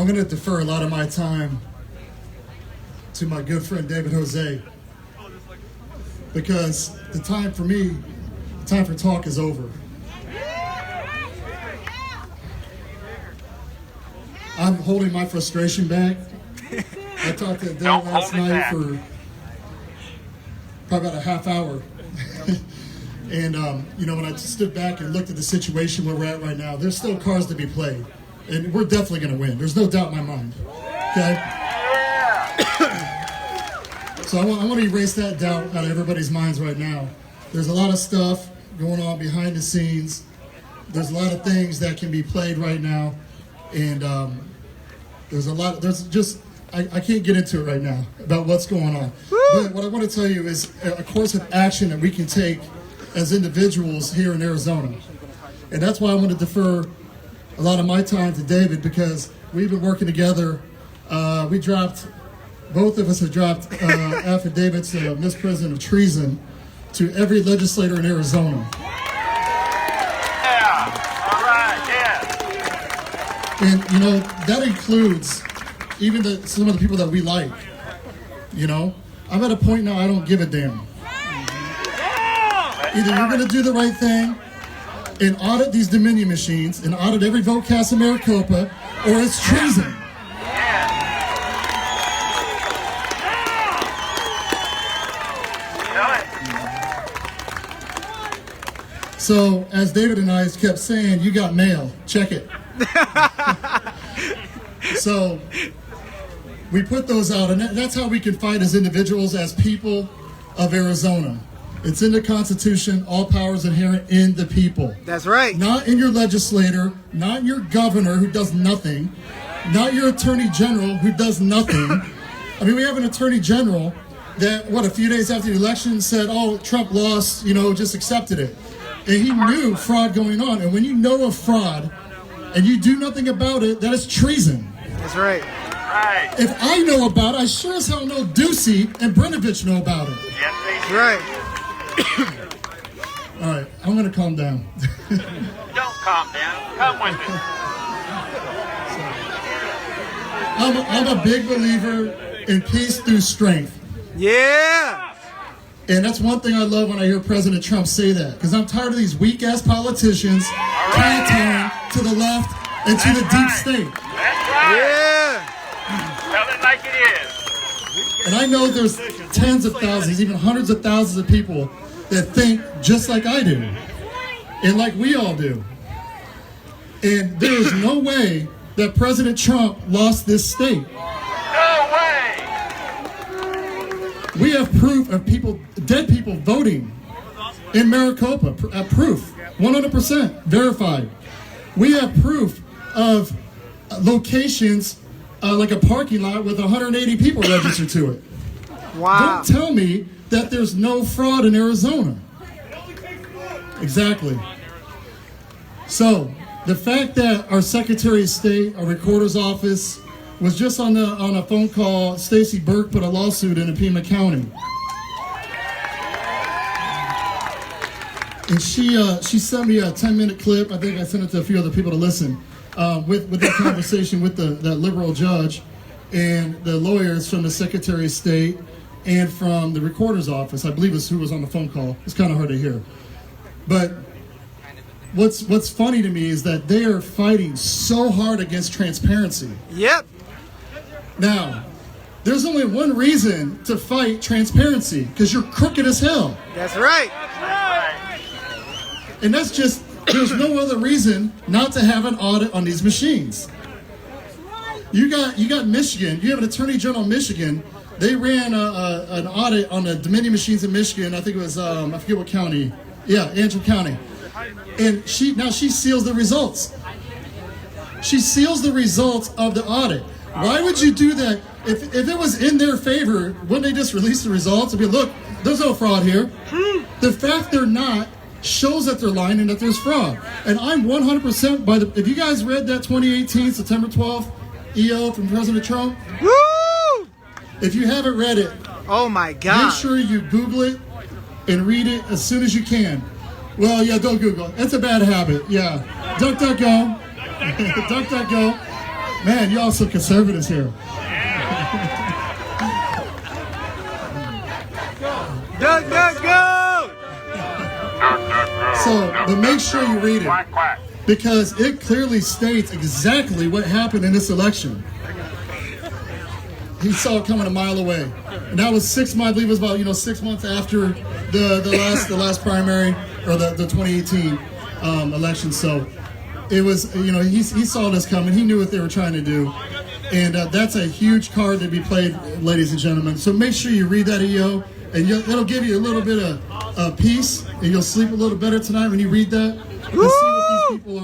I'm going to defer a lot of my time to my good friend David Jose, because the time for me, the time for talk is over. I'm holding my frustration back. I talked to David last night for probably about a half hour. And, when I stood back and looked at the situation where we're at right now, there's still cards to be played. And we're definitely going to win. There's no doubt in my mind. Okay? So I want to erase that doubt out of everybody's minds right now. There's a lot of stuff going on behind the scenes. There's a lot of things that can be played right now. And I can't get into it right now about what's going on. But what I want to tell you is a course of action that we can take as individuals here in Arizona. And that's why I want to defer a lot of my time to David, because we've been working together. Both of us have dropped affidavits of misprision of treason to every legislator in Arizona. Yeah, all right, yeah. And, that includes even some of the people that we like. I'm at a point now I don't give a damn. Either you're going to do the right thing and audit these Dominion machines and audit every vote cast in Maricopa, or it's treason. So, as David and I kept saying, you got mail. Check it. So, we put those out, and that's how we can fight as individuals, as people of Arizona. It's in the Constitution. All powers inherent in the people. That's right. Not in your legislator, not in your governor who does nothing, not your attorney general who does nothing. I mean, we have an attorney general that, a few days after the election said, oh, Trump lost, just accepted it. And he knew fraud going on. And when you know of fraud and you do nothing about it, that is treason. That's right. Right. If I know about it, I sure as hell know Ducey and Brinovich know about it. Yes, they do. Right. All right, I'm going to calm down. Don't calm down. Come with me. I'm a big believer in peace through strength. Yeah. And that's one thing I love when I hear President Trump say that, because I'm tired of these weak-ass politicians kowtowing to the left and to the deep state. That's right. Yeah. Tell it like it is. And I know there's tens of thousands, even hundreds of thousands of people that think just like I do, and like we all do. And there is no way that President Trump lost this state. No way. We have proof of dead people voting in Maricopa. Proof, 100% verified. We have proof of locations like a parking lot with 180 people registered to it. Wow. Don't tell me that there's no fraud in Arizona. Exactly. So the fact that our Secretary of State, our Recorder's Office, was just on a phone call. Stacey Burke put a lawsuit in Pima County, and she sent me a 10-minute clip. I think I sent it to a few other people to listen. With that conversation with that liberal judge and the lawyers from the Secretary of State and from the Recorder's Office, I believe is who was on the phone call. It's kind of hard to hear. But what's funny to me is that they are fighting so hard against transparency. Yep. Now, there's only one reason to fight transparency, because you're crooked as hell. That's right. And that's just, there's no other reason not to have an audit on these machines. You got Michigan. You have an attorney general in Michigan. They ran an audit on the Dominion machines in Michigan. I think it was I forget what county. Yeah, Antrim County. And she seals the results. She seals the results of the audit. Why would you do that? If it was in their favor, wouldn't they just release the results and be, look, there's no fraud here? The fact they're not shows that they're lying and that there's fraud. And I'm 100% if you guys read that 2018 September 12th EO from President Trump, Woo! If you haven't read it, Oh my God. make sure you Google it and read it as soon as you can. Well, yeah, don't Google it. It's a bad habit. Yeah. DuckDuckGo. DuckDuckGo. Man, y'all some conservatives here. Duck, duck, go! So, but make sure you read it, Quack, quack. because it clearly states exactly what happened in this election. He saw it coming a mile away, and that was 6 months. I believe it was about 6 months after the last primary, or the 2018 election. So it was he saw this coming. He knew what they were trying to do, and that's a huge card to be played, ladies and gentlemen. So make sure you read that EO, and it'll give you a little bit of peace, and you'll sleep a little better tonight when you read that. And see what these people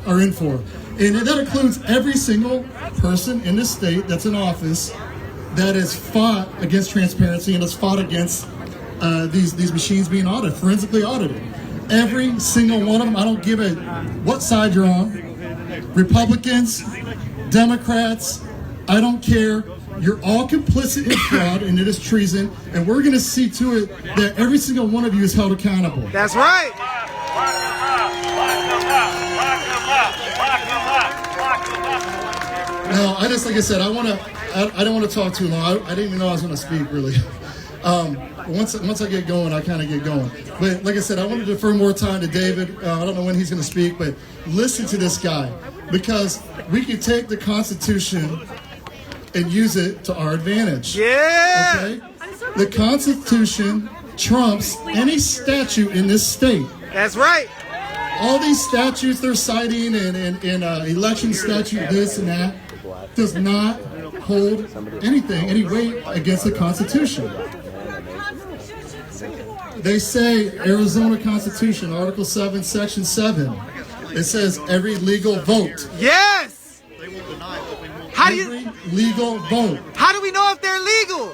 are in for. And that includes every single person in this state that's in office that has fought against transparency and has fought against these machines being audited, forensically audited. Every single one of them. I don't give a what side you're on. Republicans, Democrats, I don't care. You're all complicit in fraud, and it is treason. And we're going to see to it that every single one of you is held accountable. That's right. Lock them up. Lock them up. Lock them up. Lock them up. Now, like I said, I don't want to talk too long. I didn't even know I was going to speak, really. Once I get going, I kind of get going. But like I said, I want to defer more time to David. I don't know when he's going to speak, but listen to this guy, because we can take the Constitution and use it to our advantage. Yeah. Okay? The Constitution trumps any statute in this state. That's right. All these statutes they're citing and election statute, this and that, does not hold any weight against the Constitution. They say Arizona Constitution, Article 7, Section 7. It says every legal vote. Yes. Every legal vote. How do we know if they're legal?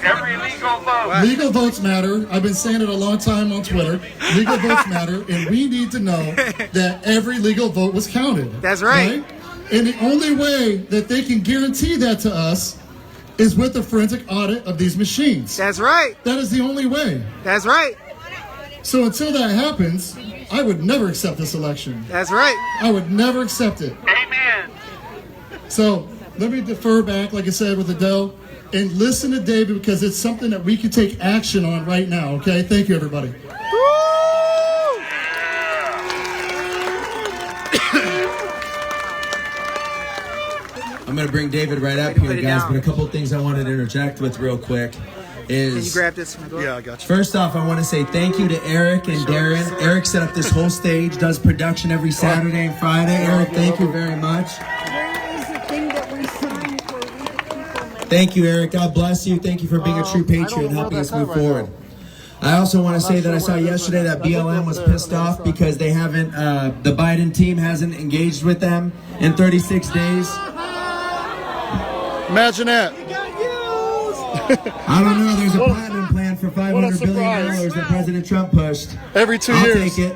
Every legal vote. Legal votes matter. I've been saying it a long time on Twitter. Legal votes matter, and we need to know that every legal vote was counted. That's right. And the only way that they can guarantee that to us is with the forensic audit of these machines. That's right. That is the only way. That's right. So until that happens, I would never accept this election. That's right. I would never accept it. Amen. So let me defer back, like I said, with Adele, and listen to David, because it's something that we can take action on right now, okay? Thank you, everybody. I'm going to bring David right up here, guys, but a couple of things I wanted to interject with real quick is... Can you grab this? Yeah, I got you. First off, I want to say thank you to Eric and Darren. Eric set up this whole stage, does production every Saturday and Friday. Eric, thank you very much. Thank you, Eric. God bless you. Thank you for being a true patriot and helping us move forward. I also want to say that I saw yesterday that BLM was pissed off because they haven't, the Biden team hasn't engaged with them in 36 days. Imagine that. I don't know. There's a platinum plan for $500 billion that President Trump pushed. Every 2 I'll years. take it.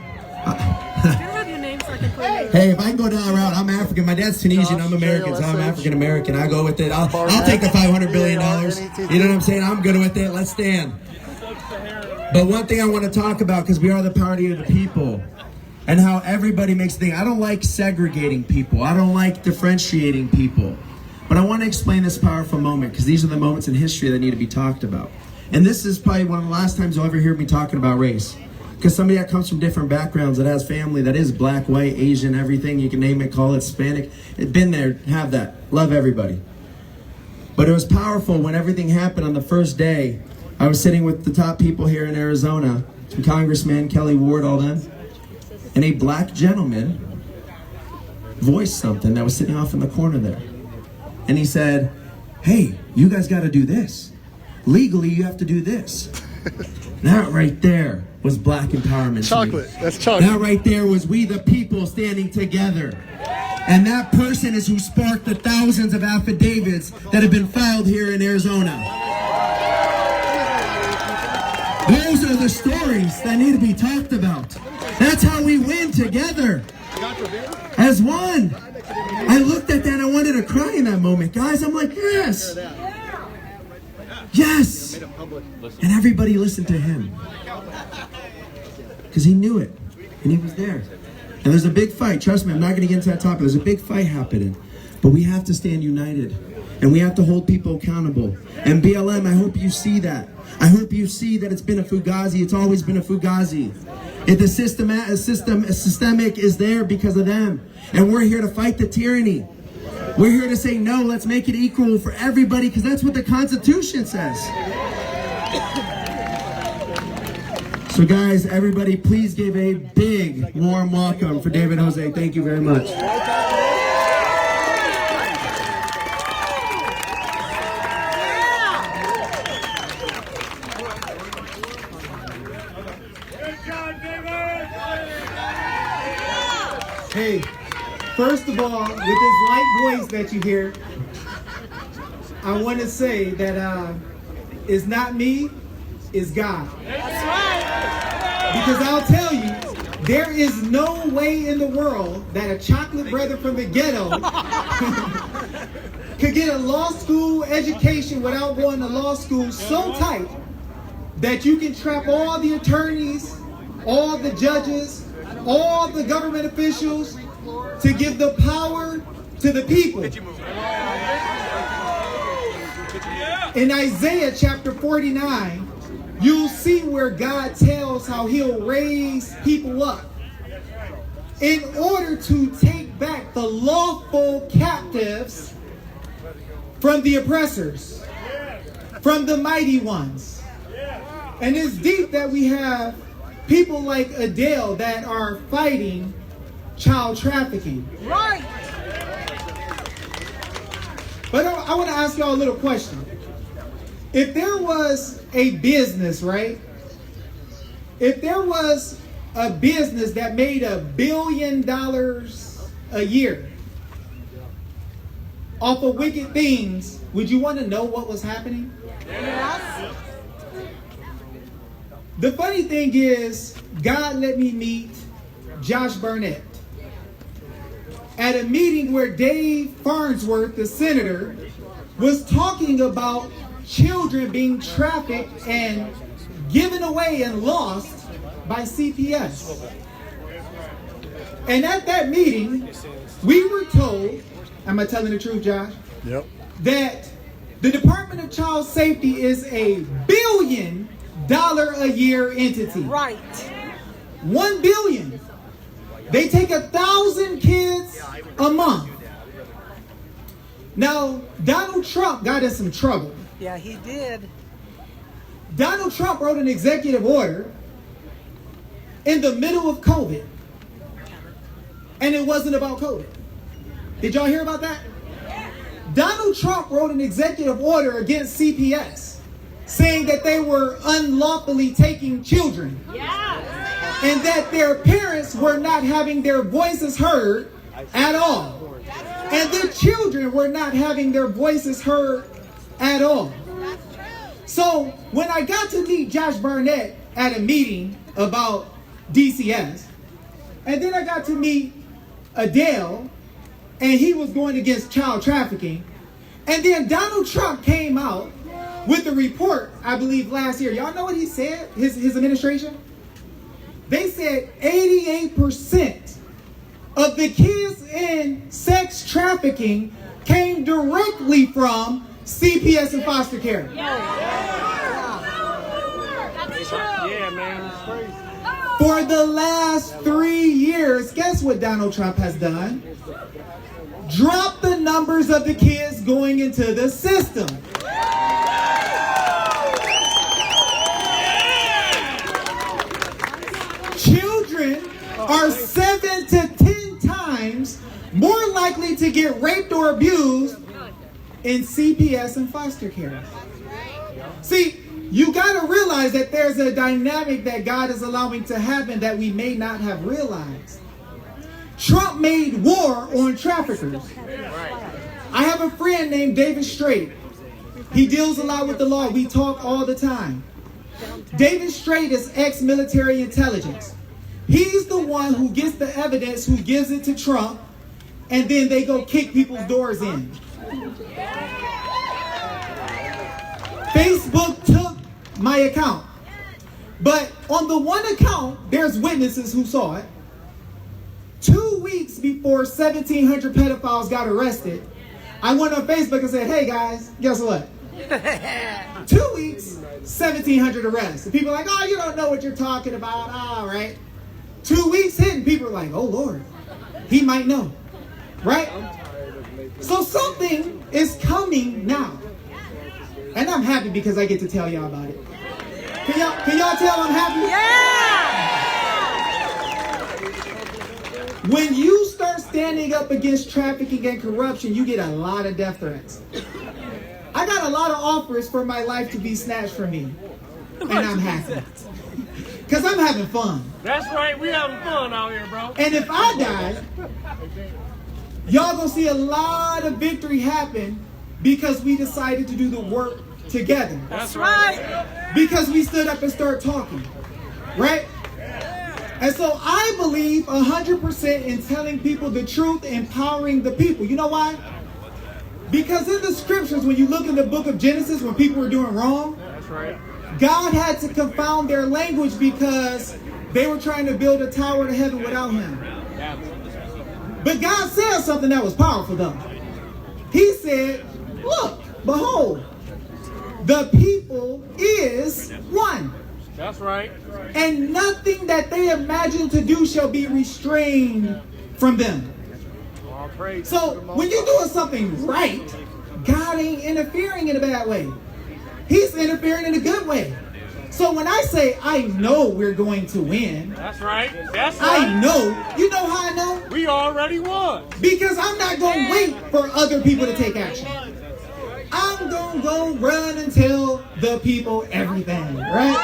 Hey, if I can go down the route, I'm African. My dad's Tunisian. I'm American, so I'm African American. I go with it. I'll take the $500 billion. You know what I'm saying? I'm good with it. Let's stand. But one thing I want to talk about, because we are the party of the people, and how everybody makes the thing. I don't like segregating people. I don't like differentiating people. But I want to explain this powerful moment, because these are the moments in history that need to be talked about. And this is probably one of the last times you'll ever hear me talking about race. Because somebody that comes from different backgrounds, that has family, that is black, white, Asian, everything, you can name it, call it Hispanic. It's been there, have that. Love everybody. But it was powerful when everything happened on the first day. I was sitting with the top people here in Arizona, some congressmen, Kelly Ward, all them. And a black gentleman voiced something that was sitting off in the corner there. And he said, hey, you guys got to do this. Legally, you have to do this. That right there was black empowerment. Chocolate. That's chocolate. That right there was we the people standing together. And that person is who sparked the thousands of affidavits that have been filed here in Arizona. Those are the stories that need to be talked about. That's how we win together. As one. I looked at that and I wanted to cry in that moment. Guys, I'm like, yes. Yes. And everybody listened to him. Because he knew it. And he was there. And there's a big fight. Trust me, I'm not going to get into that topic. There's a big fight happening. But we have to stand united, and we have to hold people accountable. And BLM, I hope you see that. I hope you see that it's been a fugazi. It's always been a fugazi. If the systemic is there because of them, and we're here to fight the tyranny. We're here to say no. Let's make it equal for everybody, because that's what the Constitution says. So guys, everybody, please give a big, warm welcome for David Jose. Thank you very much. Hey, first of all, with this light voice that you hear, I want to say that it's not me, it's God. That's right. Because I'll tell you, there is no way in the world that a chocolate brother from the ghetto could get a law school education without going to law school so tight that you can trap all the attorneys, all the judges, all the government officials to give the power to the people. In Isaiah chapter 49, you'll see where God tells how he'll raise people up in order to take back the lawful captives from the oppressors, from the mighty ones. And it's deep that we have people like Adele that are fighting child trafficking. Right. But I want to ask y'all a little question. If there was a business, right? If there was a business that made $1 billion a year off of wicked things, would you want to know what was happening? Yes. The funny thing is, God let me meet Josh Barnett at a meeting where Dave Farnsworth, the senator, was talking about children being trafficked and given away and lost by CPS. And at that meeting, we were told, am I telling the truth, Josh? Yep. That the Department of Child Safety is a $1 billion a year entity. Right. 1 billion. They take 1,000 kids a month. Now, Donald Trump got in some trouble. Yeah, he did. Donald Trump wrote an executive order in the middle of COVID. And it wasn't about COVID. Did y'all hear about that? Donald Trump wrote an executive order against CPS, saying that they were unlawfully taking children. And that their parents were not having their voices heard at all. And their children were not having their voices heard at all. So when I got to meet Josh Barnett at a meeting about DCS, and then I got to meet Adele, and he was going against child trafficking, and then Donald Trump came out with a report, I believe last year. Y'all know what he said, his administration? They said 88% of the kids in sex trafficking came directly from CPS and foster care. Yeah, man, it's crazy. For the last 3 years, guess what Donald Trump has done? Drop the numbers of the kids going into the system. Children are 7 to 10 times more likely to get raped or abused in CPS and foster care. See, you got to realize that there's a dynamic that God is allowing to happen that we may not have realized. Trump made war on traffickers. I have a friend named David Strait. He deals a lot with the law. We talk all the time. David Strait is ex-military intelligence. He's the one who gets the evidence, who gives it to Trump, and then they go kick people's doors in. Facebook took my account. But on the one account, there's witnesses who saw it. 2 weeks before 1,700 pedophiles got arrested, I went on Facebook and said, hey guys, guess what? 2 weeks, 1,700 arrests. And people are like, oh, you don't know what you're talking about. All right. 2 weeks hitting, people are like, oh Lord, he might know. Right? So something is coming now. And I'm happy because I get to tell y'all about it. Can y'all tell I'm happy? Yeah! When you start standing up against trafficking and corruption, you get a lot of death threats. I got a lot of offers for my life to be snatched from me. And I'm happy. Because I'm having fun. That's right, we having fun out here, bro. And if I die, y'all gonna see a lot of victory happen because we decided to do the work together. That's right! Because we stood up and started talking. Right? And so I believe 100% in telling people the truth, empowering the people. You know why? Because in the scriptures, when you look in the book of Genesis, when people were doing wrong, That's right. God had to confound their language because they were trying to build a tower to heaven without him. But God said something that was powerful though. He said, look, behold, the people is one. That's right. And nothing that they imagine to do shall be restrained from them. All praise. So when you're doing something right, God ain't interfering in a bad way. He's interfering in a good way. So when I say I know we're going to win, That's right. That's right. I know. You know how I know? We already won. Because I'm not going to wait for other people to take action. I'm going to go run and tell the people everything, right?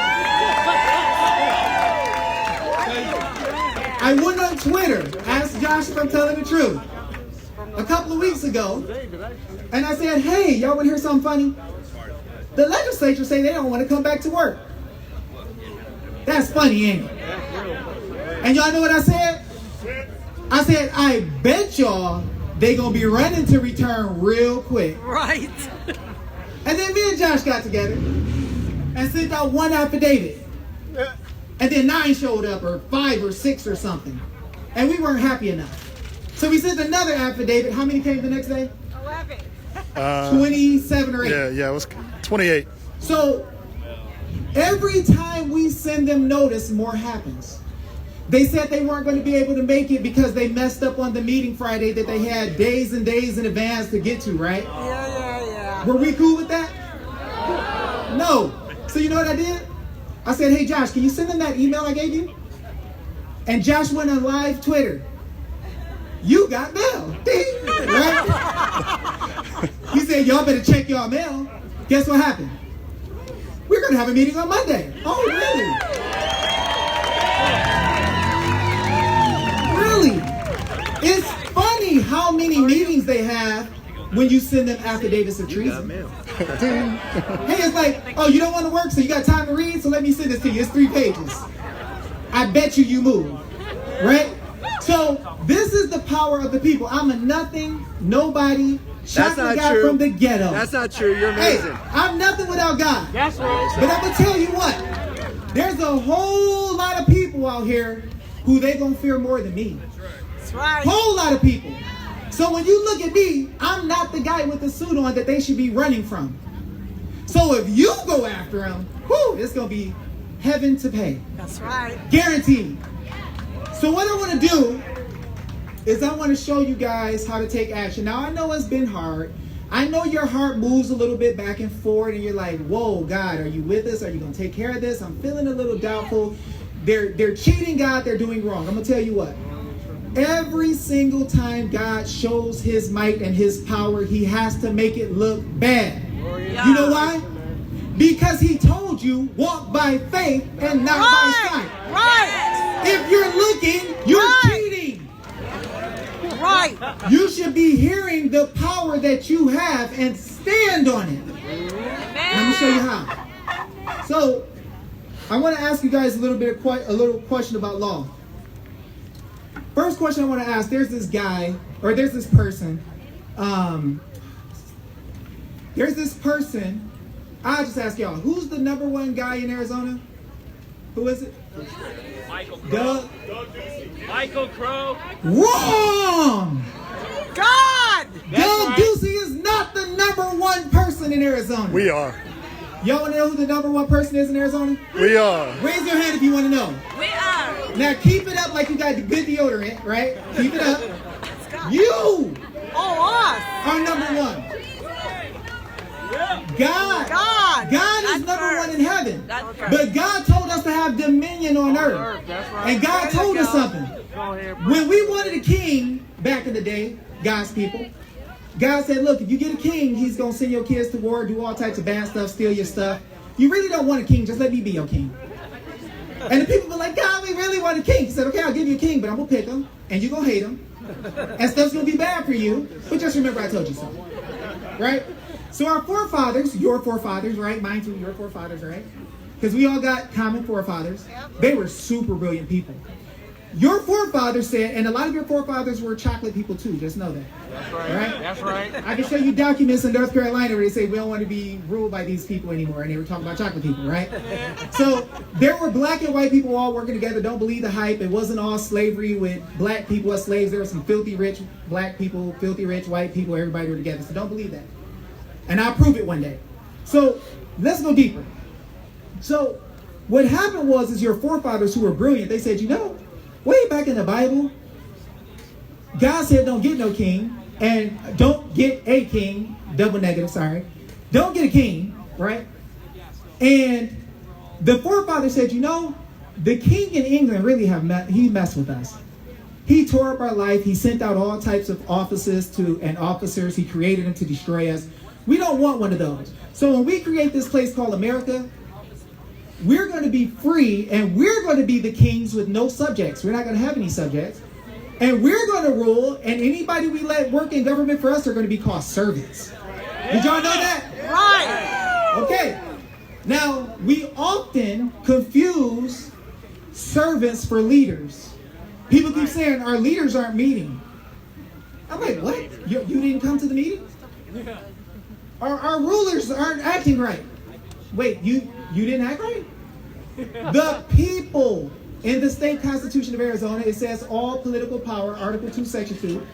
I went on Twitter, asked Josh if I'm telling the truth, a couple of weeks ago, and I said, hey, y'all want to hear something funny? The legislature say they don't want to come back to work. That's funny, ain't it? And y'all know what I said? I said, I bet y'all they gonna be running to return real quick. Right! And then me and Josh got together and sent out one affidavit. And then 9 showed up, or 5 or 6 or something. And we weren't happy enough. So we sent another affidavit. How many came the next day? 11. 27 or 8. Yeah, it was 28. So every time we send them notice, more happens. They said they weren't going to be able to make it because they messed up on the meeting Friday that they had days and days in advance to get to, right? Yeah. Were we cool with that? No. So you know what I did? I said, hey Josh, can you send them that email I gave you? And Josh went on live Twitter. You got mail. Ding. Right? He said, y'all better check y'all mail. Guess what happened? We're going to have a meeting on Monday. Oh, really? Really? It's funny how many meetings they have when you send them affidavits of treason. Hey, it's like, oh, you don't want to work, so you got time to read? So let me send this to you. It's 3 pages. I bet you move. Right? So this is the power of the people. I'm a nothing, nobody, chocolate guy from the ghetto. That's not true. You're amazing. Hey, I'm nothing without God. That's right. But I'm going to tell you what. There's a whole lot of people out here who they going to fear more than me. That's right. Whole lot of people. So when you look at me, I'm not the guy with the suit on that they should be running from. So if you go after them, whoo, it's going to be heaven to pay. That's right. Guaranteed. So what I want to do is I want to show you guys how to take action. Now, I know it's been hard. I know your heart moves a little bit back and forth, and you're like, whoa, God, are you with us? Are you going to take care of this? I'm feeling a little doubtful. They're cheating God. They're doing wrong. I'm going to tell you what. Every single time God shows his might and his power, he has to make it look bad. You know why? Because he told you, walk by faith and not by sight. Right! If you're looking, you're cheating. Right! You should be hearing the power that you have and stand on it. Let me show you how. So, I want to ask you guys a little question about law. First question I want to ask, there's this guy, or there's this person, I'll just ask y'all, who's the #1 guy in Arizona? Who is it? Michael Crow. Doug. Michael Crow. Wrong! God! Doug right. Ducey is not the #1 person in Arizona. We are. Y'all want to know who the #1 person is in Arizona? We are. Raise your hand if you want to know. We are. Now keep it up like you got the good deodorant, right? Keep it up. You Oh, us. are #1. God. God. God is That's #1 in first. heaven. That's first. But God told us to have dominion on earth. And God told us something. When we wanted a king back in the day, God's people, God said, look, if you get a king, he's going to send your kids to war, do all types of bad stuff, steal your stuff. You really don't want a king, just let me be your king. And the people were like, God, we really want a king. He said, okay, I'll give you a king, but I'm going to pick him, and you're going to hate him. And stuff's going to be bad for you, but just remember I told you so. Right? So our forefathers, your forefathers, right? Mine too, your forefathers, right? Because we all got common forefathers. They were super brilliant people. Your forefathers said, and a lot of your forefathers were chocolate people too, just know that. That's right. Right? That's right. I can show you documents in North Carolina where they say we don't want to be ruled by these people anymore, and they were talking about chocolate people, right? So there were black and white people all working together. Don't believe the hype. It wasn't all slavery with black people as slaves. There were some filthy rich black people, filthy rich white people, everybody were together. So don't believe that. And I'll prove it one day. So let's go deeper. So what happened was is your forefathers who were brilliant, they said, you know, way back in the Bible, God said don't get no king, and don't get a king, double negative, sorry. Don't get a king, right? And the forefather said, you know, the king in England really he messed with us. He tore up our life. He sent out all types of officers and officers. He created them to destroy us. We don't want one of those. So when we create this place called America, we're going to be free, and we're going to be the kings with no subjects. We're not going to have any subjects. And we're going to rule, and anybody we let work in government for us are going to be called servants. Did y'all know that? Right. Okay. Now, we often confuse servants for leaders. People keep saying our leaders aren't meeting. I'm like, what? You didn't come to the meeting? Our rulers aren't acting right. Wait, you didn't act right? The people in the state constitution of Arizona, it says all political power, Article 2, Section 2,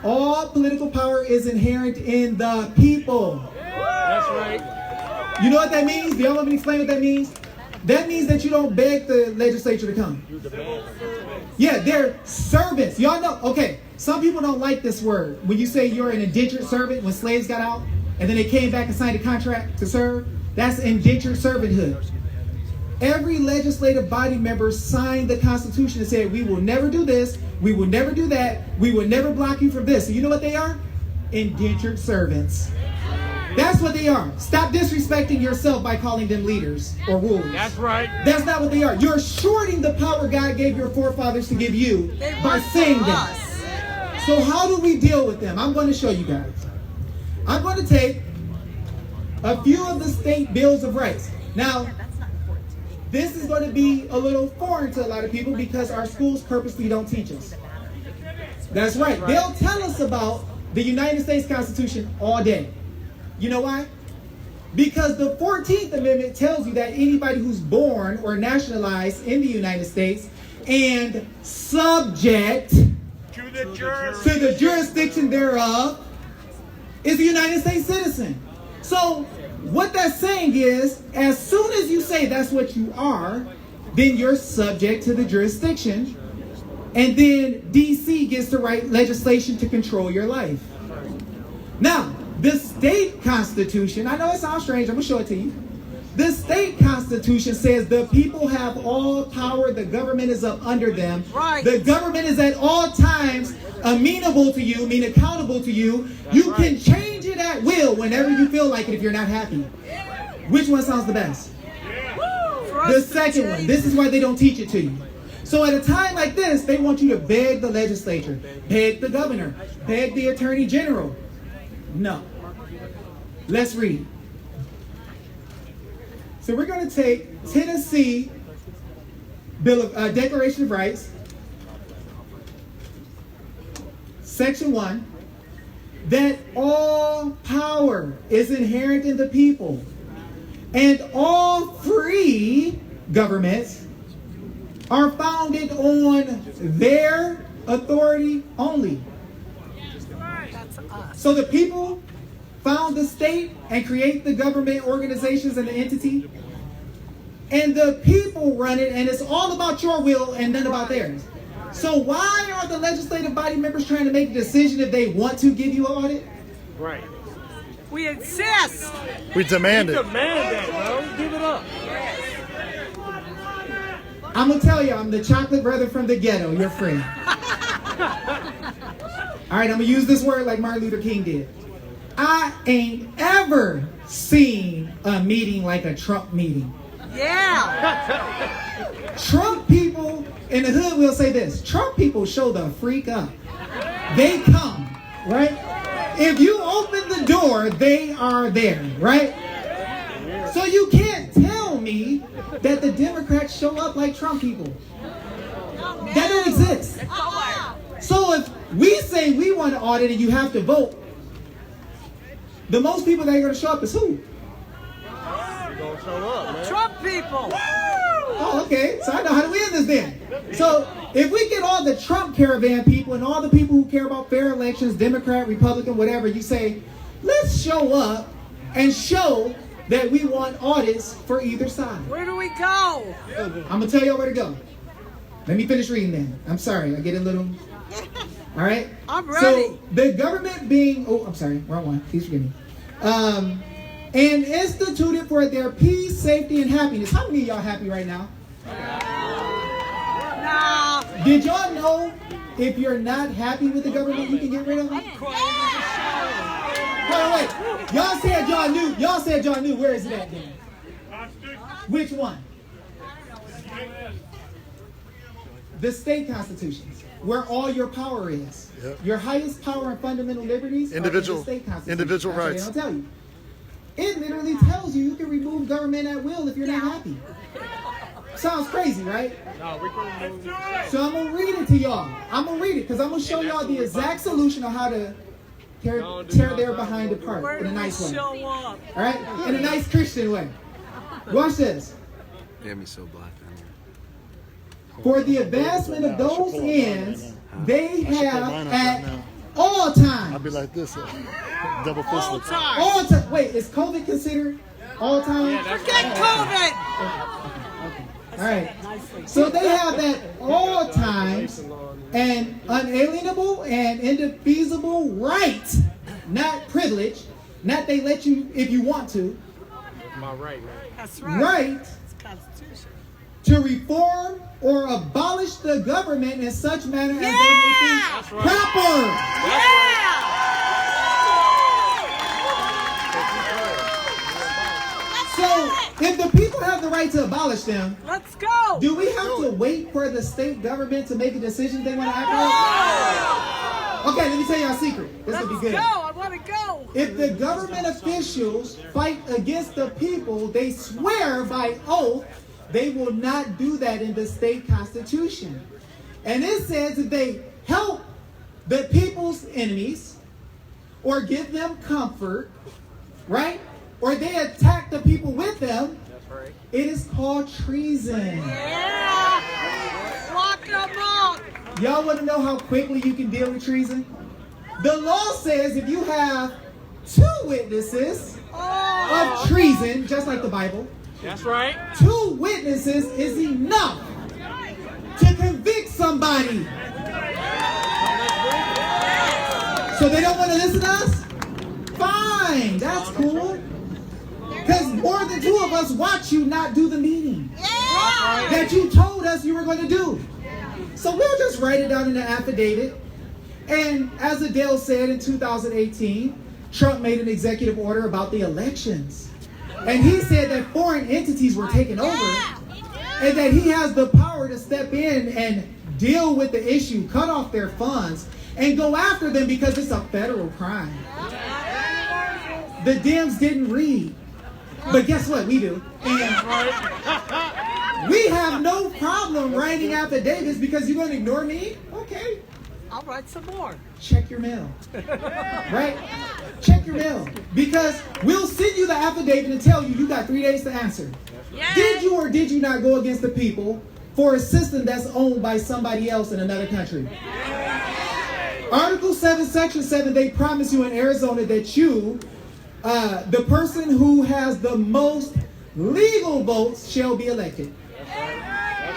all political power is inherent in the people. That's right. You know what that means? Do y'all want me to explain what that means? That means that you don't beg the legislature to come. Yeah, they're servants. Y'all know, okay, some people don't like this word. When you say you're an indentured servant, when slaves got out, and then they came back and signed a contract to serve, that's indentured servanthood. Every legislative body member signed the Constitution and said, we will never do this, we will never do that, we will never block you from this. So you know what they are? Indentured servants. That's what they are. Stop disrespecting yourself by calling them leaders or rulers. That's right. That's not what they are. You're shorting the power God gave your forefathers to give you by saying that. So how do we deal with them? I'm going to show you guys. I'm going to take a few of the state bills of rights. Now, this is going to be a little foreign to a lot of people because our schools purposely don't teach us. That's right. They'll tell us about the United States Constitution all day. You know why? Because the 14th Amendment tells you that anybody who's born or nationalized in the United States and subject To the jurisdiction thereof is a United States citizen. So what that's saying is, as soon as you say that's what you are, then you're subject to the jurisdiction, and then DC gets to write legislation to control your life. Now, the state constitution, I know it sounds strange, I'm going to show it to you. The state constitution says the people have all power, the government is up under them. Right. The government is at all times amenable to you, mean accountable to you. You can change it at will whenever you feel like it if you're not happy. Which one sounds the best? The second one. This is why they don't teach it to you. So at a time like this, they want you to beg the legislature, beg the governor, beg the attorney general. No. Let's read. So we're going to take Tennessee Declaration of Rights, Section 1, that all power is inherent in the people, and all free governments are founded on their authority only. That's us. So the people found the state and create the government organizations and the entity. And the people run it, and it's all about your will and none about theirs. So why are the legislative body members trying to make a decision if they want to give you an audit? Right. We insist. We demand it. Demand that, bro. Give it up. I'm going to tell you, I'm the chocolate brother from the ghetto. You're free. All right, I'm going to use this word like Martin Luther King did. I ain't ever seen a meeting like a Trump meeting. Yeah. Trump people in the hood will say this. Trump people show the freak up. They come, right? If you open the door, they are there, right? So you can't tell me that the Democrats show up like Trump people. That don't exist. So if we say we want to audit and you have to vote, the most people that are going to show up is who? Trump people. Oh, okay. So I know how to win this then. So if we get all the Trump caravan people and all the people who care about fair elections, Democrat, Republican, whatever, you say, let's show up and show that we want audits for either side. Where do we go? I'm going to tell you where to go. Let me finish reading then. I'm sorry. I get a little... All right? I'm ready. So the government being... Oh, I'm sorry. Wrong one. Please forgive me. And instituted for their peace, safety, and happiness. How many of y'all happy right now? No. Did y'all know if you're not happy with the government, you can get rid of them? Wait. Y'all said y'all knew. Y'all said y'all knew. Where is it at then? Which one? The state constitutions, where all your power is. Yep. Your highest power and fundamental liberties Individual- are in the state constitution. individual That's what rights. They don't tell you. It literally tells you can remove government at will if you're not happy. Sounds crazy, right? No, we can move. So I'm going to read it to y'all. I'm going to read it because I'm going to show y'all the exact solution on how to tear their behind apart Where in do a we nice way. show up? All right? In a nice Christian way. Watch this. Damn, he's so black. For the advancement of those ends, they have mine up at right now. all I'll times. be like this, double All fisted. time. All time. Wait, is COVID considered all time? Forget COVID. All right. So they have at all times an unalienable and indefeasible right, not privilege, not they let you if you want to, My right, man. That's right. right It's Constitution. to reform or abolish the government in such manner as they may Yeah. think proper. Yeah. So if the people have the right to abolish them, Let's go. do we have to wait for the state government to make a decision they want to act on? Okay, let me tell you a secret. This will be Let's good. go. I want to go. If the government officials fight against the people, they swear by oath they will not do that in the state constitution. And it says if they help the people's enemies or give them comfort, right? Or they attack the people with them, it is called treason. Yeah. Lock them up. Y'all want to know how quickly you can deal with treason? The law says if you have 2 witnesses Oh. of treason, just like the Bible, That's right. 2 witnesses is enough to convict somebody. So they don't want to listen to us? Fine, that's cool. Because more than 2 of us watch you not do the meeting that you told us you were going to do. So we'll just write it down in the affidavit. And as Adele said in 2018, Trump made an executive order about the elections. And he said that foreign entities were taking over and that he has the power to step in and deal with the issue, cut off their funds, and go after them because it's a federal crime. The Dems didn't read. But guess what? We do. And we have no problem writing affidavits because you're going to ignore me? Okay. I'll write some more. Check your mail. Right? Check your mail. Because we'll send you the affidavit and tell you you got 3 days to answer. Yeah. Did you or did you not go against the people for a system that's owned by somebody else in another country. Article 7, Section 7, they promise you in Arizona that you, the person who has the most legal votes shall be elected.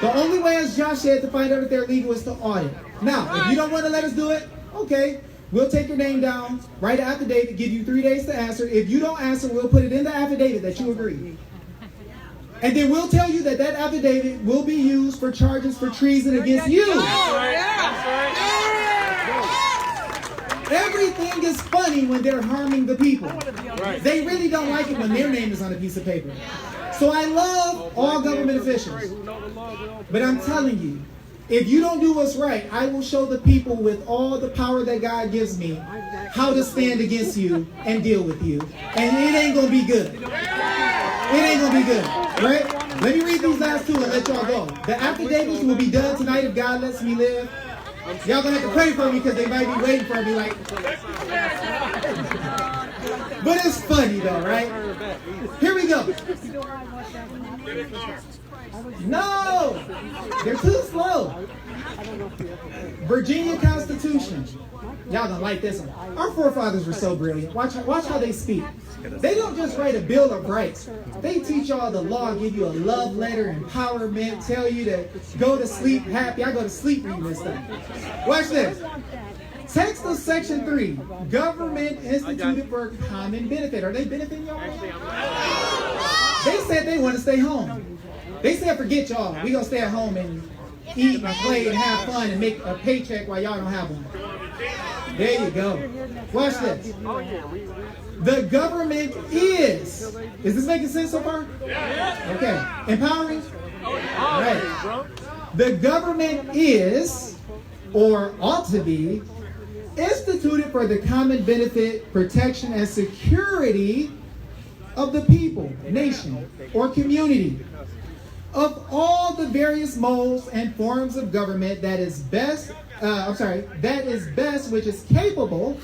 The only way, as Josh said, to find out if they're legal is to audit. Now, if you don't want to let us do it, okay, we'll take your name down, write an affidavit, give you 3 days to answer. If you don't answer, we'll put it in the affidavit that you agree. And then we'll tell you that that affidavit will be used for charges for treason against you. Everything is funny when they're harming the people. They really don't like it when their name is on a piece of paper. So I love all government officials. But I'm telling you, if you don't do what's right, I will show the people with all the power that God gives me how to stand against you and deal with you. And it ain't going to be good. It ain't going to be good. Right? Let me read these last two and let y'all go. The affidavits will be done tonight if God lets me live. Y'all gonna have to pray for me because they might be waiting for me like. But it's funny though, right? Here we go. No! They're too slow. Virginia Constitution. Y'all gonna like this one. Our forefathers were so brilliant. Watch how they speak. They don't just write a Bill of Rights. They teach y'all the law, give you a love letter, empowerment, tell you to go to sleep happy. I go to sleep reading this stuff. Watch this. Text of Section 3. Government instituted for common benefit. Are they benefiting y'all? They said they want to stay home. They said forget y'all. We gonna stay at home and eat and play and have fun and make a paycheck while y'all don't have one. There you go. Watch this. The government is this making sense so far? Okay. Empowering? Right. The government is, or ought to be, instituted for the common benefit, protection, and security of the people, nation, or community. Of all the various modes and forms of government that is best, which is capable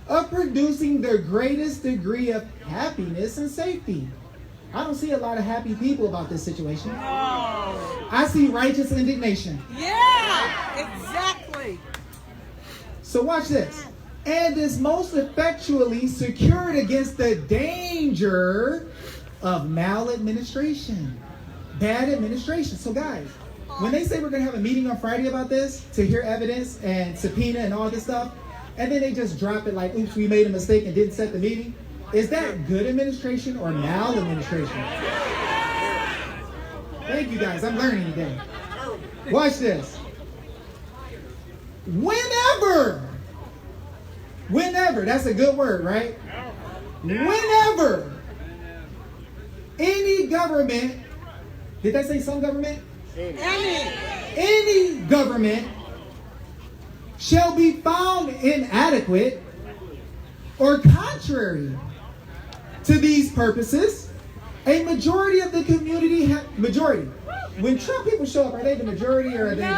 of producing the greatest degree of happiness and safety. I don't see a lot of happy people about this situation. I see righteous indignation. Yeah, exactly. So watch this. And is most effectually secured against the danger of maladministration. Bad administration. So guys, when they say we're going to have a meeting on Friday about this to hear evidence and subpoena and all this stuff, and then they just drop it like, oops, we made a mistake and didn't set the meeting, is that good administration or maladministration? Thank you guys. I'm learning today. Watch this. Whenever, that's a good word, right? Whenever any government, did they say some government? Any government shall be found inadequate or contrary to these purposes, a majority of the community, majority. When Trump people show up, are they the majority or are they the...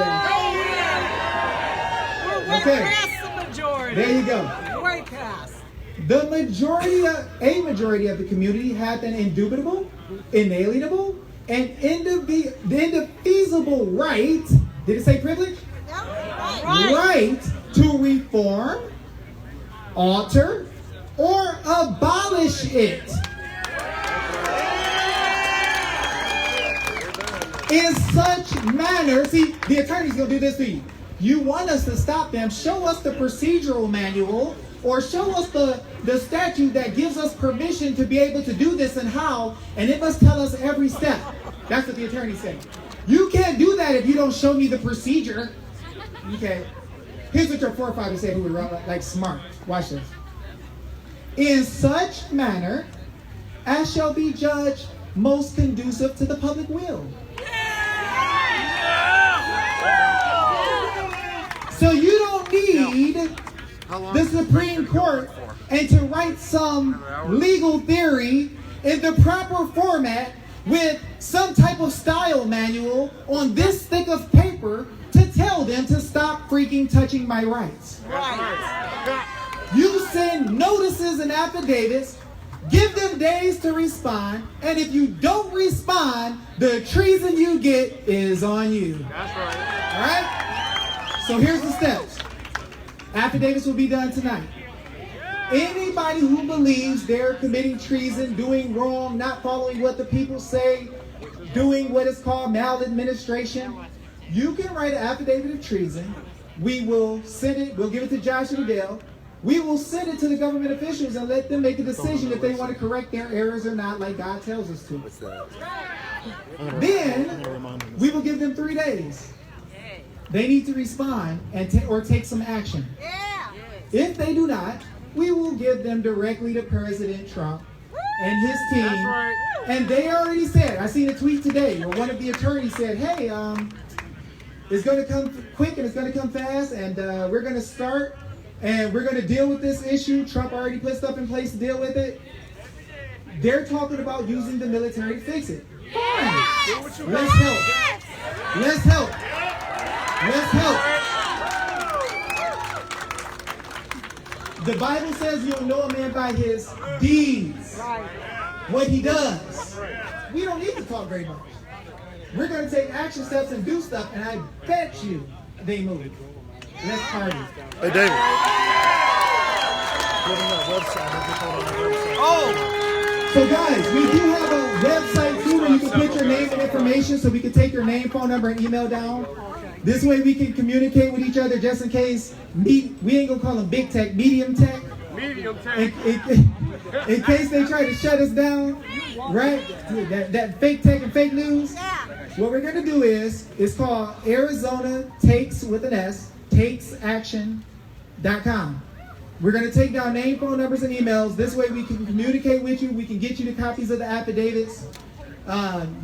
We're way past the majority. There you go. Way past. A majority of the community have an indubitable, inalienable, and indefeasible right, did it say privilege? Right to reform, alter, or abolish it. In such manner, see, the attorney's going to do this to you. You want us to stop them, show us the procedural manual, or show us the statute that gives us permission to be able to do this and how, and it must tell us every step. That's what the attorney said. You can't do that if you don't show me the procedure. Okay. Here's what your forefathers said who were like smart. Watch this. In such manner as shall be judged most conducive to the public will. So you don't need the Supreme Court and to write some legal theory in the proper format with some type of style manual on this thick of paper to tell them to stop freaking touching my rights. Right. You send notices and affidavits Give them days to respond, and if you don't respond, the treason you get is on you. That's right. All right? So here's the steps. Affidavits will be done tonight. Anybody who believes they're committing treason, doing wrong, not following what the people say, doing what is called maladministration, you can write an affidavit of treason. We will send it, we'll give it to Joshua Dale. We will send it to the government officials and let them make a decision if they want to correct their errors or not, like God tells us to. Then, we will give them 3 days. They need to respond and or take some action. If they do not, we will give them directly to President Trump and his team. That's right. And they already said, I seen a tweet today where one of the attorneys said, hey, it's going to come quick and it's going to come fast, and we're going to start and we're going to deal with this issue. Trump already put stuff in place to deal with it. They're talking about using the military to fix it. Fine. Let's help. Let's help. Let's help. The Bible says you'll know a man by his deeds. What he does. We don't need to talk very much. We're going to take action steps and do stuff, and I bet you they move. Let's party. Hey, David. Oh, So guys, we do have a website too where you can put your name and information, so we can take your name, phone number, and email down. This way we can communicate with each other just in case. We ain't gonna call them big tech, medium tech. medium tank. In case they try to shut us down, right? That fake tech and fake news. What we're gonna do is, it's called Arizona Takes with an S, takesaction.com. We're going to take down name, phone numbers, and emails. This way we can communicate with you. We can get you the copies of the affidavits.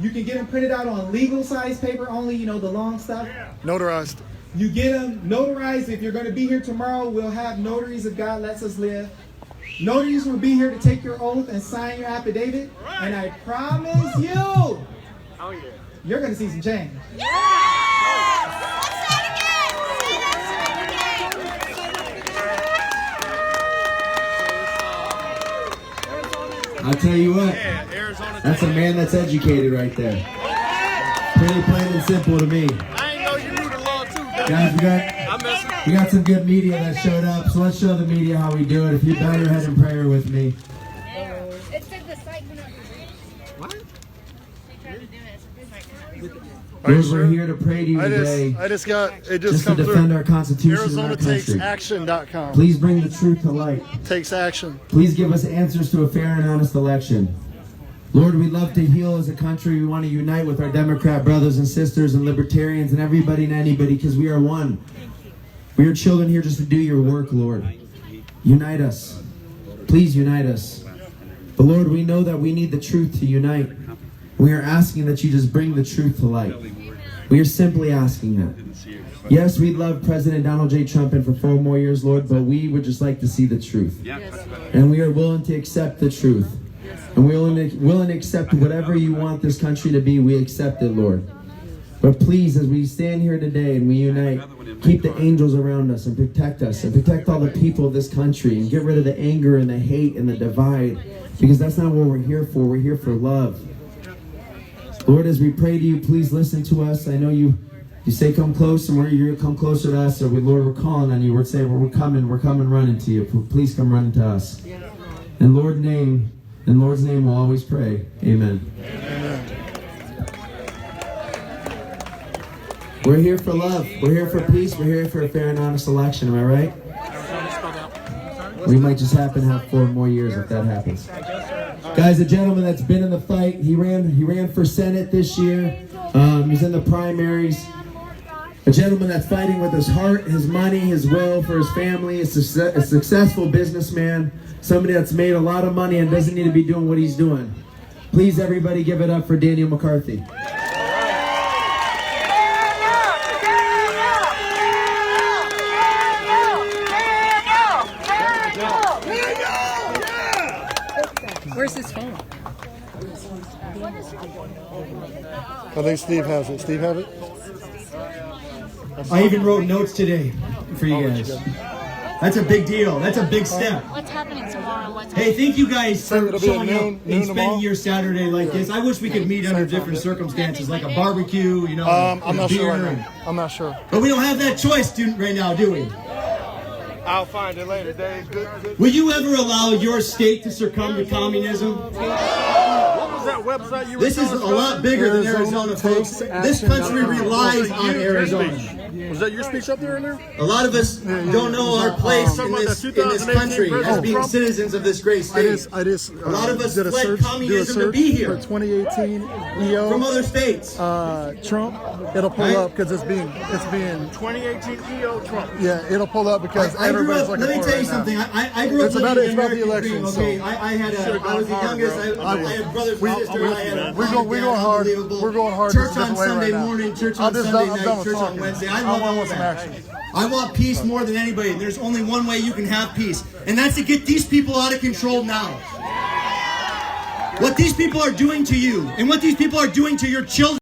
You can get them printed out on legal size paper only, you know, the long stuff. Notarized. You get them notarized. If you're going to be here tomorrow, we'll have notaries if God lets us live. Notaries will be here to take your oath and sign your affidavit. And I promise you, you're going to see some change. I'll tell you what, that's a man that's educated right there. Pretty plain and simple to me. I ain't know you knew the law too. Guys, we got some good media that showed up, so let's show the media how we do it. If you bow your head in prayer with me. It said the site went up. What? They tried to do it. It's a good site. Lord, we're here to pray to you today, just just to come defend through. our Constitution and our country. ArizonaTakesAction.com. Please bring the truth to light. Takes action. Please give us answers to a fair and honest election. Lord, we love to heal as a country. We want to unite with our Democrat brothers and sisters and libertarians and everybody and anybody, because we are one. We are children here just to do your work, Lord. Unite us. Please unite us. But Lord, we know that we need the truth to unite. We are asking that you just bring the truth to light. We are simply asking that. Yes, we'd love President Donald J. Trump in for 4 more years, Lord, but we would just like to see the truth. And we are willing to accept the truth. And we're willing to accept whatever you want this country to be. We accept it, Lord. But please, as we stand here today and we unite, keep the angels around us and protect all the people of this country, and get rid of the anger and the hate and the divide, because that's not what we're here for. We're here for love. Lord, as we pray to you, please listen to us. I know you say come close, and you're come closer to us. So Lord, we're calling on you. We're saying we're coming running to you. Please come running to us. In Lord's name, we'll always pray. Amen. Amen. We're here for love. We're here for peace. We're here for a fair and honest election. Am I right? We might just happen to have 4 more years if that happens. Guys, a gentleman that's been in the fight. He ran for Senate this year. He's in the primaries. A gentleman that's fighting with his heart, his money, his will for his family. A successful businessman. Somebody that's made a lot of money and doesn't need to be doing what he's doing. Please, everybody, give it up for Daniel McCarthy. Where's his phone? I think Steve has it. Steve have it? I even wrote notes today for you guys. That's a big deal. That's a big step. What's happening tomorrow? Hey, thank you guys for it'll be at showing up noon and tomorrow? spending your Saturday like this. I wish we could meet under different circumstances, like a barbecue, you know, I'm not beer. sure right now. I'm not sure. But we don't have that choice right now, do we? I'll find it later, Dave. Good. Will you ever allow your state to succumb to communism? What was that website you were This is telling a us lot about? bigger than Arizona, folks. This country relies on Arizona. Was that your speech up there in there? A lot of us don't know our place in this country as being citizens of this great state. I just A lot of us did a fled search, communism to be here for 2018 EO from other states. Trump. It'll pull Right. up because it's being 2018 EO Trump. yeah. It'll pull up because I grew everybody's up. looking Let me for it tell you right now. something. I grew up It's about living the the American election, dream. so- Okay, I was the youngest. I had brothers and sisters. I had a We're going hard. unbelievable. We're going hard. Church just a on different way Sunday right now. morning, church I'm on just Sunday done- I'm night, done with church on talking. Wednesday. I I love want all some that. action. I want peace more than anybody. There's only one way you can have peace, and that's to get these people out of control now. What these people are doing to you, and what these people are doing to your children.